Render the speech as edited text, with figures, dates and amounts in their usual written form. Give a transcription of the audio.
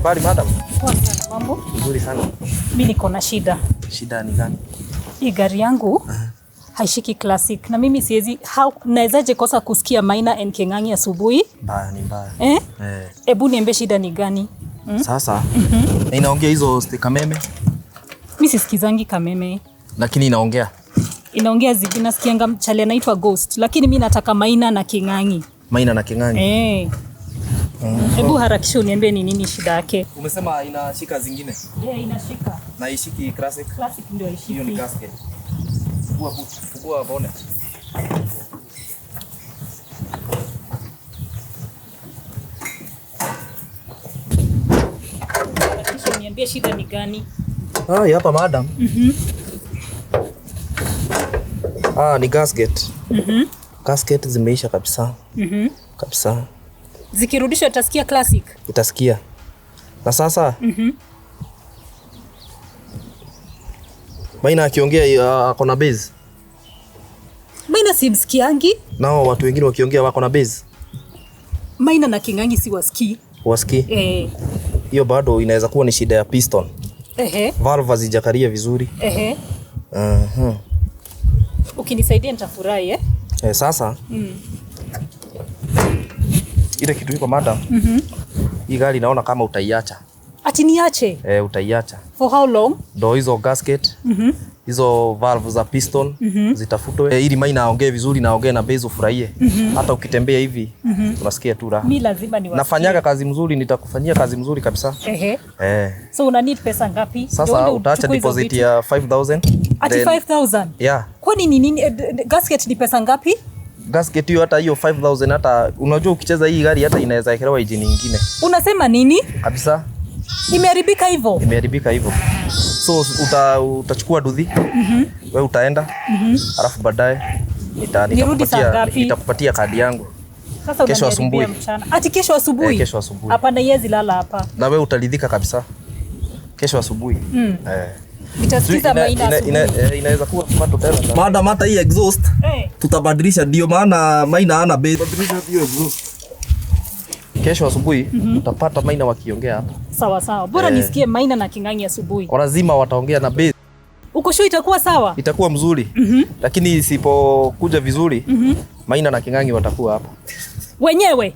Habari madam? Poa sana, mambo? Nzuri sana. Mimi niko na shida. Shida ni gani? Hii gari yangu haishiki classic na mimi siwezi nawezaje kosa kusikia Maina and King'ang'i asubuhi? Mbaya ni mbaya. Ebu niambie shida ni gani? Sasa inaongea hizo kameme. Mimi sisikizangi kameme. Lakini inaongea. Inaongea zipi? Nasikianga mchale anaitwa Ghost, lakini mimi nataka Maina na King'ang'i. Maina na King'ang'i. Ebu harakisha uniambie ni nini shida yake. Umesema inashika zingine? Inashika. Na ishiki classic? Classic ndio ishiki. Hiyo ni gasket. Fungua bonnet. Harakisha uniambie shida ni gani? Hapa madam. Ni gasket. Gasket zimeisha kabisa. Kabisa. Zikirudishwa utasikia classic? Utasikia. Na sasa Maina akiongea ako na base. Maina simsikiangi. Nao watu wengine wakiongea wako na base. Maina na King'ang'i si wasikii. Wasikii? Hiyo bado inaweza kuwa ni shida ya piston. Valve hazijakaria vizuri. Ukinisaidia nitafurahi Sasa ile kitu iko madam. Hii gari naona kama utaiacha. Ati niache? Utaiacha. For how long? Ndio hizo gasket. Hizo valve za piston zitafutwe ili Maina aongee vizuri na aongee na base ufurahie. Hata ukitembea hivi unasikia tu raha. Mimi lazima niwasikie. Nafanyaga kazi mzuri, nitakufanyia kazi mzuri kabisa. So una need pesa ngapi? Sasa utaacha deposit ya 5,000. Ati 5,000? Yeah. Kwani ni nini gasket ni pesa ngapi? Gasket hiyo hata hiyo 5,000 hata unajua ukicheza hii gari hata inaweza wekelewa engine nyingine. Unasema nini? Kabisa. Imeharibika hivyo? Imeharibika hivyo. So utachukua duthi. Wewe utaenda. Alafu baadaye nitakupatia kadi yangu. Sasa kesho asubuhi. Ati kesho asubuhi? Kesho asubuhi. Hapana, yezi lala hapa. Na wewe utaridhika kabisa. Kesho asubuhi. Nitasikiza Maina asubuhi. Inaweza kuwa pato tena. Madam hata hii exhaust tutabadilisha, ndio maana Maina hana base. Badilisha hiyo exhaust. Kesho asubuhi utapata Maina wakiongea hapa. Sawa sawa. Bora nisikie Maina na King'ang'i asubuhi. Kwa lazima wataongea na base. Uko sure itakuwa sawa? Itakuwa mzuri. Lakini isipokuja vizuri Maina na King'ang'i watakuwa hapa. Wenyewe.